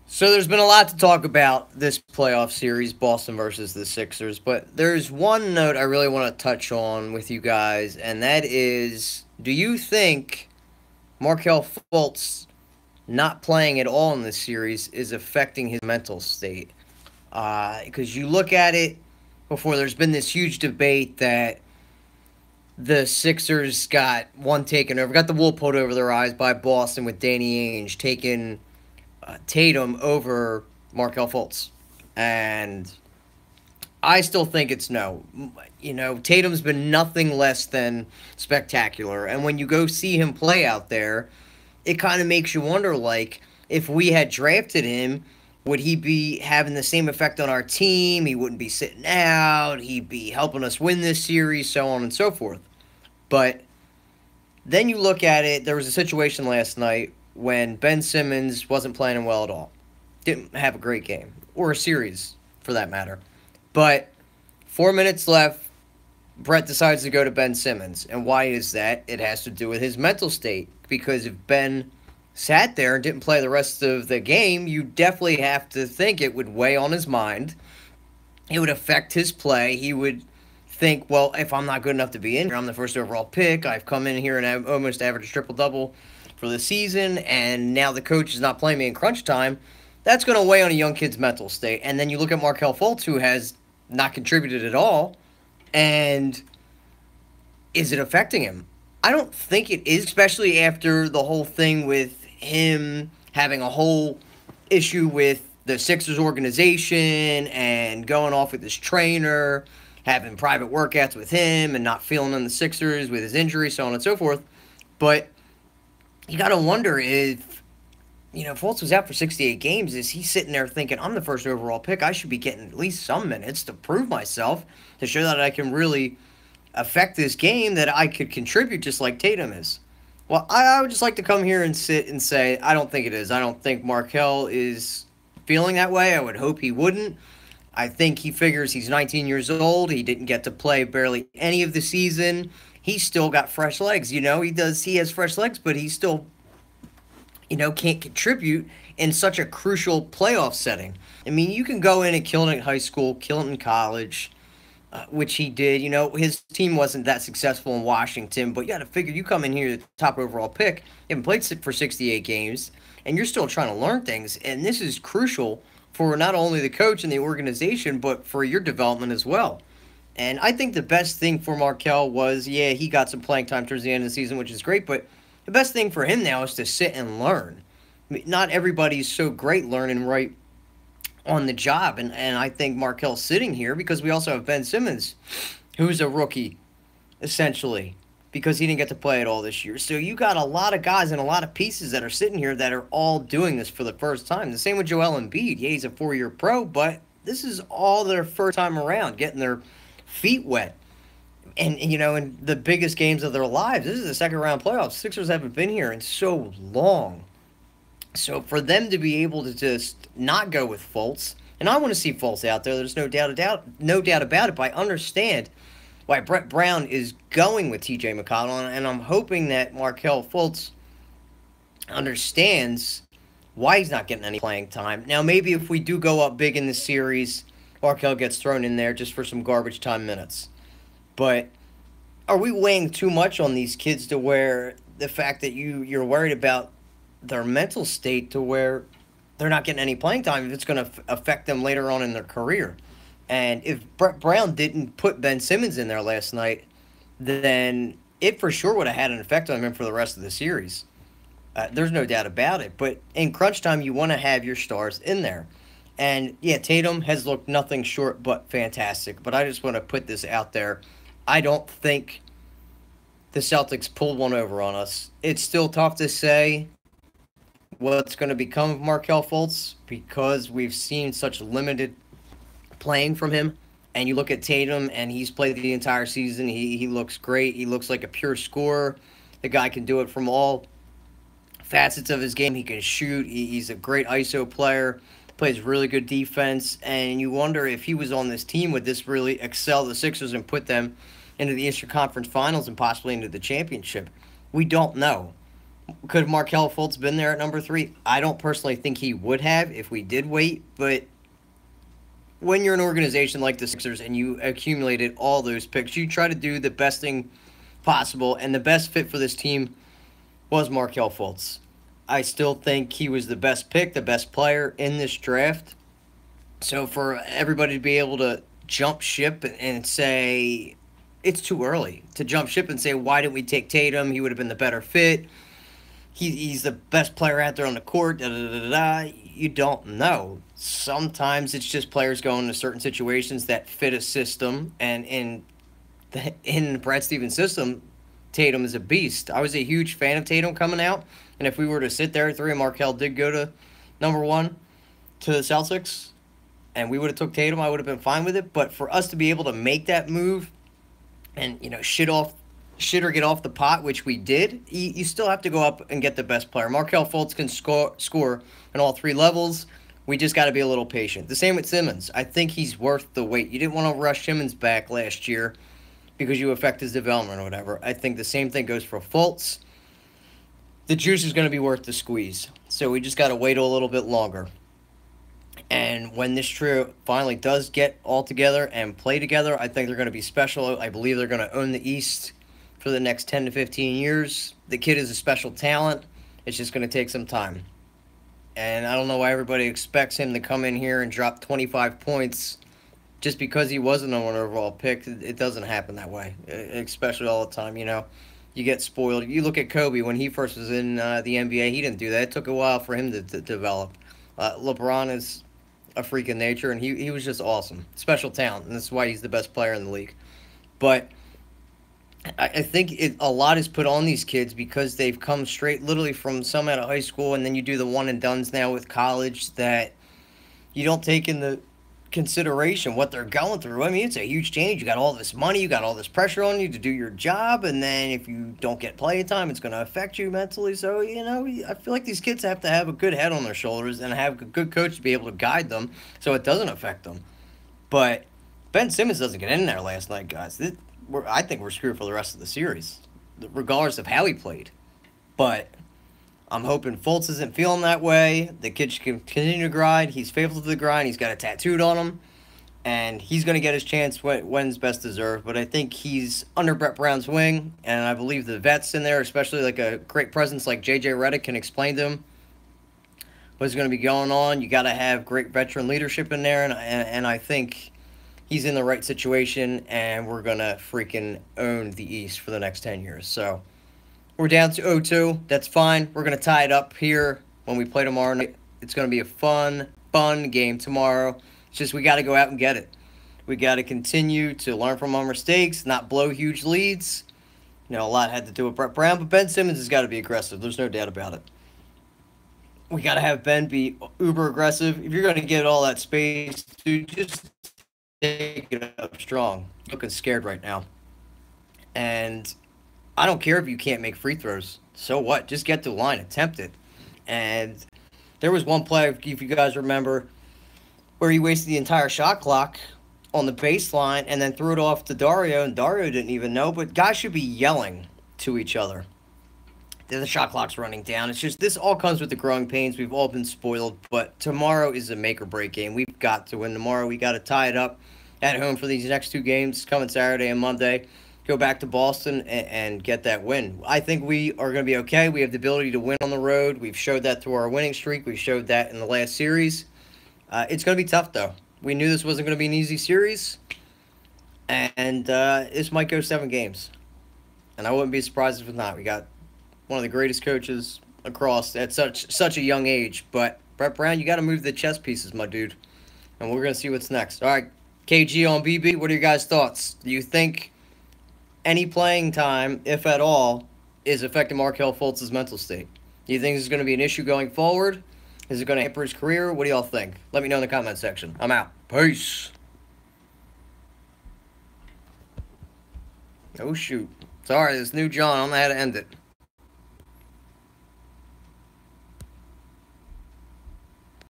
So there's been a lot to talk about this playoff series, Boston versus the Sixers, but there's one note I really want to touch on with you guys, and that is, do you think Markelle Fultz not playing at all in this series is affecting his mental state? Because you look at it before, there's been this huge debate that the Sixers got one taken over, got the wool pulled over their eyes by Boston with Danny Ainge taking Tatum over Markelle Fultz. And I still think it's no. Tatum's been nothing less than spectacular. And when you go see him play out there, it kind of makes you wonder, like, if we had drafted him, would he be having the same effect on our team? He wouldn't be sitting out. He'd be helping us win this series, so on and so forth. But then you look at it, there was a situation last night when Ben Simmons wasn't playing well at all. Didn't have a great game, or a series for that matter. But 4 minutes left, Brett decides to go to Ben Simmons. And why is that? It has to do with his mental state. Because if Ben sat there and didn't play the rest of the game, you definitely have to think it would weigh on his mind. It would affect his play. He would think, well, if I'm not good enough to be in here, I'm the first overall pick. I've come in here and I've almost averaged triple-double for the season, and now the coach is not playing me in crunch time. That's going to weigh on a young kid's mental state. And then you look at Markelle Fultz, who has not contributed at all, and is it affecting him? I don't think it is, especially after the whole thing with him having a whole issue with the Sixers organization and going off with his trainer, having private workouts with him and not feeling on the Sixers with his injury, so on and so forth. But you got to wonder if, Fultz was out for 68 games. Is he sitting there thinking, I'm the first overall pick, I should be getting at least some minutes to prove myself, to show that I can really affect this game, that I could contribute just like Tatum is? Well, I would just like to come here and sit and say, I don't think it is. I don't think Markelle is feeling that way. I would hope he wouldn't. I think he figures he's 19 years old. He didn't get to play barely any of the season. He's still got fresh legs. He has fresh legs, but he still, can't contribute in such a crucial playoff setting. I mean, you can go in and kill it in high school, kill it in college, which he did. His team wasn't that successful in Washington, but you got to figure, you come in here, the top overall pick, you haven't played for 68 games, and you're still trying to learn things. And this is crucial for not only the coach and the organization, but for your development as well. And I think the best thing for Markelle was, yeah, he got some playing time towards the end of the season, which is great, but the best thing for him now is to sit and learn. I mean, not everybody's so great learning right on the job, and I think Markelle's sitting here because we also have Ben Simmons, who's a rookie, essentially, because he didn't get to play at all this year. So you got a lot of guys and a lot of pieces that are sitting here that are all doing this for the first time. The same with Joel Embiid. Yeah, he's a 4-year pro, but this is all their first time around, getting their feet wet. And in the biggest games of their lives, this is the second round playoffs. Sixers haven't been here in so long. So for them to be able to just not go with Fultz, and I want to see Fultz out there, there's no doubt about it, but I understand why Brett Brown is going with TJ McConnell, and I'm hoping that Markelle Fultz understands why he's not getting any playing time. Now, maybe if we do go up big in the series, Markelle gets thrown in there just for some garbage time minutes. But are we weighing too much on these kids to where the fact that you're worried about their mental state to where they're not getting any playing time, if it's going to affect them later on in their career? And if Brett Brown didn't put Ben Simmons in there last night, then it for sure would have had an effect on him for the rest of the series. There's no doubt about it. But in crunch time, you want to have your stars in there. And, yeah, Tatum has looked nothing short but fantastic. But I just want to put this out there. I don't think the Celtics pulled one over on us. It's still tough to say what's going to become of Markelle Fultz because we've seen such limited playing from him. And you look at Tatum, and he's played the entire season. He looks great. He looks like a pure scorer. The guy can do it from all facets of his game. He can shoot. He's a great ISO player. Plays really good defense. And you wonder if he was on this team, would this really excel the Sixers and put them into the Eastern Conference Finals and possibly into the championship? We don't know. Could Markelle Fultz been there at number 3? I don't personally think he would have if we did wait, but when you're an organization like the Sixers and you accumulated all those picks, you try to do the best thing possible, and the best fit for this team was Markelle Fultz. I still think he was the best pick, the best player in this draft. So for everybody to be able to jump ship and say it's too early to jump ship and say, why didn't we take Tatum? He would have been the better fit. He's the best player out there on the court. Da, da, da, da, da. You don't know. Sometimes it's just players going into certain situations that fit a system, and in Brad Stevens' system, Tatum is a beast. I was a huge fan of Tatum coming out, and if we were to sit there at 3 and Markelle did go to number 1 to the Celtics, and we would have took Tatum, I would have been fine with it. But for us to be able to make that move and, shit or get off the pot, which we did, you still have to go up and get the best player. Markelle Fultz can score on all 3 levels. We just got to be a little patient. The same with Simmons. I think he's worth the wait. You didn't want to rush Simmons back last year because you affect his development or whatever. I think the same thing goes for Fultz. The juice is going to be worth the squeeze. So we just got to wait a little bit longer. And when this trio finally does get all together and play together, I think they're going to be special. I believe they're going to own the East for the next 10 to 15 years. The kid is a special talent. It's just going to take some time. And I don't know why everybody expects him to come in here and drop 25 points just because he was a number 1 overall pick. It doesn't happen that way, especially all the time, You get spoiled. You look at Kobe when he first was in the NBA. He didn't do that. It took a while for him to develop. LeBron is a freak of nature, and he was just awesome. Special talent, and that's why he's the best player in the league. But I think a lot is put on these kids because they've come straight literally from some out of high school, and then you do the one-and-dones now with college that you don't take into consideration what they're going through. I mean, it's a huge change. You got all this money, you got all this pressure on you to do your job, and then if you don't get playing time, it's going to affect you mentally. So, I feel like these kids have to have a good head on their shoulders and have a good coach to be able to guide them so it doesn't affect them. But Ben Simmons doesn't get in there last night, guys. I think we're screwed for the rest of the series, regardless of how he played. But I'm hoping Fultz isn't feeling that way. The kid should continue to grind. He's faithful to the grind. He's got it tattooed on him. And he's going to get his chance when it's best deserved. But I think he's under Brett Brown's wing. And I believe the vets in there, especially like a great presence like J.J. Redick, can explain to him what's going to be going on. You got to have great veteran leadership in there. And I think he's in the right situation. And we're going to freaking own the East for the next 10 years. So we're down to 0-2. That's fine. We're going to tie it up here when we play tomorrow night. It's going to be a fun game tomorrow. It's just we got to go out and get it. We got to continue to learn from our mistakes, not blow huge leads. A lot had to do with Brett Brown, but Ben Simmons has got to be aggressive. There's no doubt about it. We got to have Ben be uber aggressive. If you're going to get all that space, dude, just take it up strong. Looking scared right now. And I don't care if you can't make free throws. So what? Just get to the line. Attempt it. And there was one play, if you guys remember, where he wasted the entire shot clock on the baseline and then threw it off to Dario, and Dario didn't even know. But guys should be yelling to each other. The shot clock's running down. It's just, this all comes with the growing pains. We've all been spoiled. But tomorrow is a make-or-break game. We've got to win tomorrow. We got to tie it up at home for these next 2 games coming Saturday and Monday. Go back to Boston and get that win. I think we are going to be okay. We have the ability to win on the road. We've showed that through our winning streak. We showed that in the last series. It's going to be tough, though. We knew this wasn't going to be an easy series. And this might go 7 games. And I wouldn't be surprised if it's not. We got one of the greatest coaches across at such a young age. But, Brett Brown, you got to move the chess pieces, my dude. And we're going to see what's next. All right, KG on BB, what are your guys' thoughts? Do you think any playing time, if at all, is affecting Markelle Fultz's mental state? Do you think this is going to be an issue going forward? Is it going to hamper his career? What do y'all think? Let me know in the comment section. I'm out. Peace. Oh, shoot. Sorry, this new John. I don't know how to end it.